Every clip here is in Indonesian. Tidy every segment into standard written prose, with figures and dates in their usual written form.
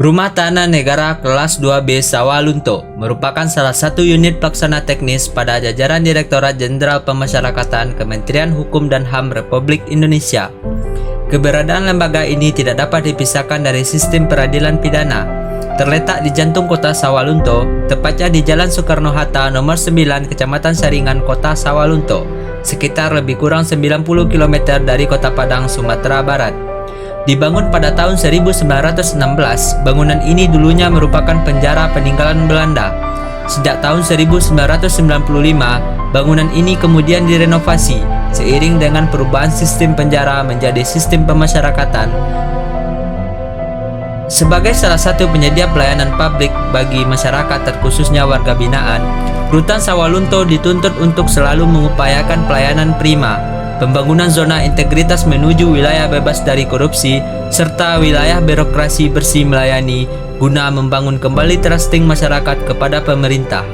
Rumah Tanah Negara Kelas 2B Sawalunto merupakan salah satu unit pelaksana teknis pada jajaran Direktorat Jenderal Pemasyarakatan Kementerian Hukum dan HAM Republik Indonesia. Keberadaan lembaga ini tidak dapat dipisahkan dari sistem peradilan pidana. Terletak di jantung kota Sawalunto, tepatnya di Jalan Soekarno-Hatta nomor 9 Kecamatan Saringan, Kota Sawalunto, sekitar lebih kurang 90 km dari Kota Padang, Sumatera Barat. Dibangun pada tahun 1916, bangunan ini dulunya merupakan penjara peninggalan Belanda. Sejak tahun 1995, bangunan ini kemudian direnovasi seiring dengan perubahan sistem penjara menjadi sistem pemasyarakatan. Sebagai salah satu penyedia pelayanan publik bagi masyarakat terkhususnya warga binaan, Rutan Sawalunto dituntut untuk selalu mengupayakan pelayanan prima, pembangunan zona integritas menuju wilayah bebas dari korupsi, serta wilayah birokrasi bersih melayani guna membangun kembali trusting masyarakat kepada pemerintah.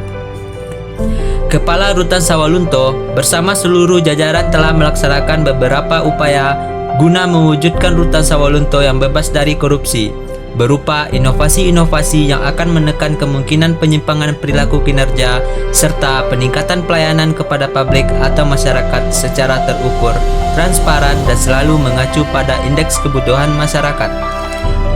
Kepala Rutan Sawalunto bersama seluruh jajaran telah melaksanakan beberapa upaya guna mewujudkan Rutan Sawalunto yang bebas dari korupsi, berupa inovasi-inovasi yang akan menekan kemungkinan penyimpangan perilaku kinerja serta peningkatan pelayanan kepada publik atau masyarakat secara terukur, transparan, dan selalu mengacu pada indeks kebutuhan masyarakat.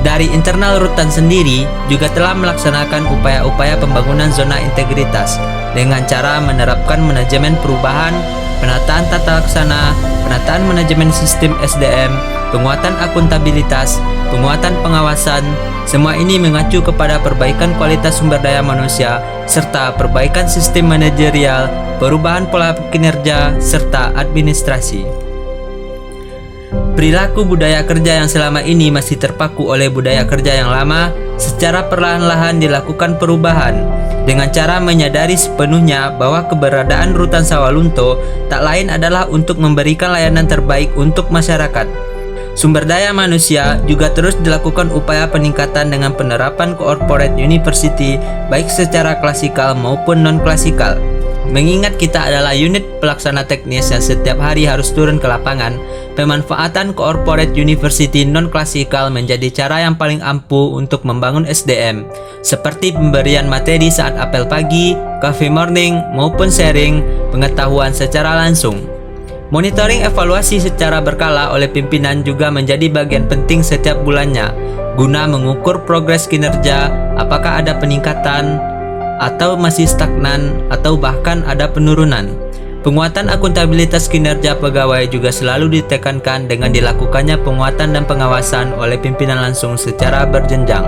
Dari internal Rutan sendiri juga telah melaksanakan upaya-upaya pembangunan zona integritas dengan cara menerapkan manajemen perubahan, penataan tata laksana, penataan manajemen sistem SDM, penguatan akuntabilitas, penguatan pengawasan. Semua ini mengacu kepada perbaikan kualitas sumber daya manusia serta perbaikan sistem manajerial, perubahan pola kinerja, serta administrasi. Perilaku budaya kerja yang selama ini masih terpaku oleh budaya kerja yang lama secara perlahan-lahan dilakukan perubahan dengan cara menyadari sepenuhnya bahwa keberadaan Rutan Sawalunto tak lain adalah untuk memberikan layanan terbaik untuk masyarakat. Sumber daya manusia juga terus dilakukan upaya peningkatan dengan penerapan corporate university baik secara klasikal maupun non-klasikal. Mengingat kita adalah unit pelaksana teknis yang setiap hari harus turun ke lapangan, pemanfaatan corporate university non-klasikal menjadi cara yang paling ampuh untuk membangun SDM, seperti pemberian materi saat apel pagi, cafe morning, maupun sharing pengetahuan secara langsung. Monitoring evaluasi secara berkala oleh pimpinan juga menjadi bagian penting setiap bulannya, guna mengukur progres kinerja, apakah ada peningkatan, atau masih stagnan, atau bahkan ada penurunan. Penguatan akuntabilitas kinerja pegawai juga selalu ditekankan dengan dilakukannya penguatan dan pengawasan oleh pimpinan langsung secara berjenjang.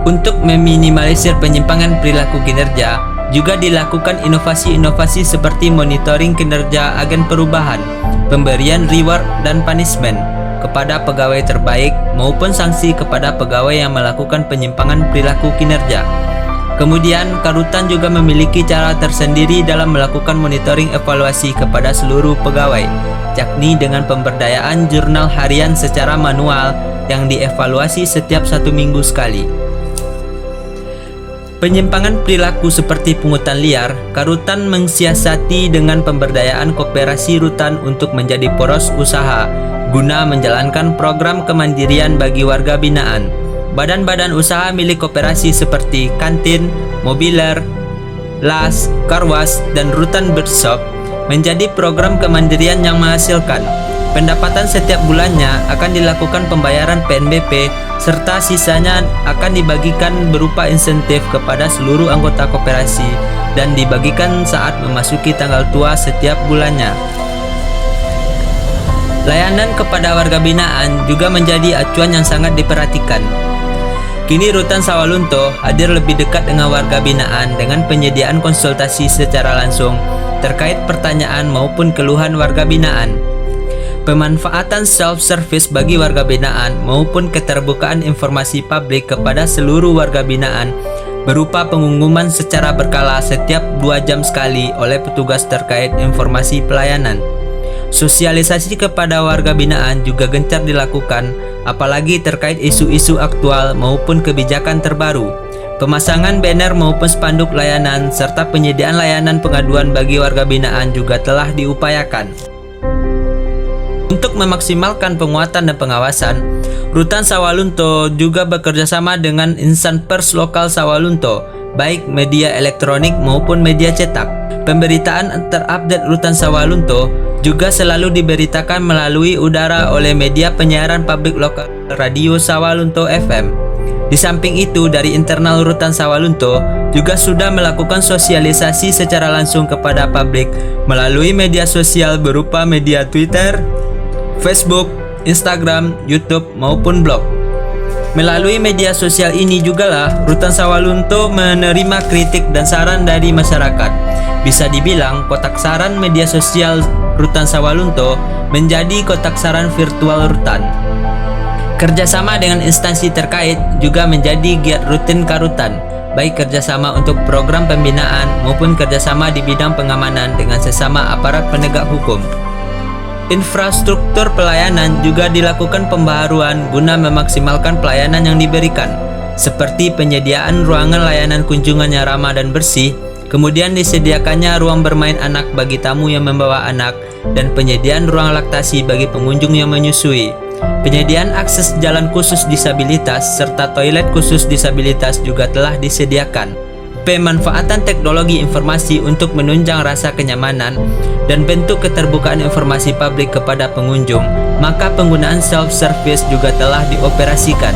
Untuk meminimalisir penyimpangan perilaku kinerja, juga dilakukan inovasi-inovasi seperti monitoring kinerja agen perubahan, pemberian reward dan punishment kepada pegawai terbaik maupun sanksi kepada pegawai yang melakukan penyimpangan perilaku kinerja. Kemudian, Karutan juga memiliki cara tersendiri dalam melakukan monitoring evaluasi kepada seluruh pegawai, yakni dengan pemberdayaan jurnal harian secara manual yang dievaluasi setiap 1 minggu sekali. Penyimpangan perilaku seperti pungutan liar, Karutan mensiasati dengan pemberdayaan koperasi rutan untuk menjadi poros usaha guna menjalankan program kemandirian bagi warga binaan. Badan-badan usaha milik koperasi seperti kantin, mobiler, las, karwas, dan rutan bershop menjadi program kemandirian yang menghasilkan. Pendapatan setiap bulannya akan dilakukan pembayaran PNBP serta sisanya akan dibagikan berupa insentif kepada seluruh anggota koperasi dan dibagikan saat memasuki tanggal tua setiap bulannya. Layanan kepada warga binaan juga menjadi acuan yang sangat diperhatikan. Kini Rutan Sawalunto hadir lebih dekat dengan warga binaan dengan penyediaan konsultasi secara langsung terkait pertanyaan maupun keluhan warga binaan. Pemanfaatan self-service bagi warga binaan maupun keterbukaan informasi publik kepada seluruh warga binaan berupa pengumuman secara berkala setiap 2 jam sekali oleh petugas terkait informasi pelayanan. Sosialisasi kepada warga binaan juga gencar dilakukan, apalagi terkait isu-isu aktual maupun kebijakan terbaru. Pemasangan banner maupun spanduk layanan serta penyediaan layanan pengaduan bagi warga binaan juga telah diupayakan. Untuk memaksimalkan penguatan dan pengawasan, Rutan Sawalunto juga bekerja sama dengan insan pers lokal Sawalunto, baik media elektronik maupun media cetak. Pemberitaan terupdate Rutan Sawalunto juga selalu diberitakan melalui udara oleh media penyiaran publik lokal Radio Sawalunto FM. Di samping itu, dari internal Rutan Sawalunto juga sudah melakukan sosialisasi secara langsung kepada publik melalui media sosial berupa media Twitter, Facebook, Instagram, YouTube, maupun blog. Melalui media sosial ini jugalah Rutan Sawalunto menerima kritik dan saran dari masyarakat. Bisa dibilang kotak saran media sosial Rutan Sawalunto menjadi kotak saran virtual rutan. Kerjasama dengan instansi terkait juga menjadi giat rutin Karutan, baik kerjasama untuk program pembinaan maupun kerjasama di bidang pengamanan dengan sesama aparat penegak hukum. Infrastruktur pelayanan juga dilakukan pembaharuan guna memaksimalkan pelayanan yang diberikan, seperti penyediaan ruangan layanan kunjungan yang ramah dan bersih, kemudian disediakannya ruang bermain anak bagi tamu yang membawa anak, dan penyediaan ruang laktasi bagi pengunjung yang menyusui. Penyediaan akses jalan khusus disabilitas serta toilet khusus disabilitas juga telah disediakan. Pemanfaatan teknologi informasi untuk menunjang rasa kenyamanan dan bentuk keterbukaan informasi publik kepada pengunjung, maka penggunaan self-service juga telah dioperasikan.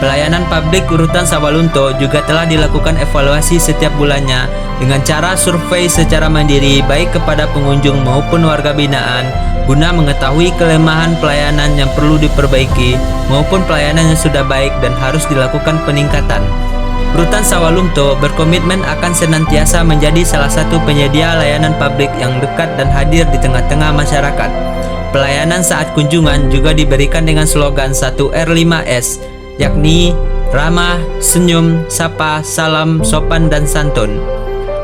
Pelayanan publik Rutan Sawalunto juga telah dilakukan evaluasi setiap bulannya dengan cara survei secara mandiri baik kepada pengunjung maupun warga binaan guna mengetahui kelemahan pelayanan yang perlu diperbaiki maupun pelayanan yang sudah baik dan harus dilakukan peningkatan. Rutan Sawalunto berkomitmen akan senantiasa menjadi salah satu penyedia layanan publik yang dekat dan hadir di tengah-tengah masyarakat. Pelayanan saat kunjungan juga diberikan dengan slogan 1R5S, yakni ramah, senyum, sapa, salam, sopan, dan santun.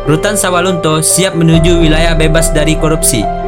Rutan Sawalunto siap menuju wilayah bebas dari korupsi.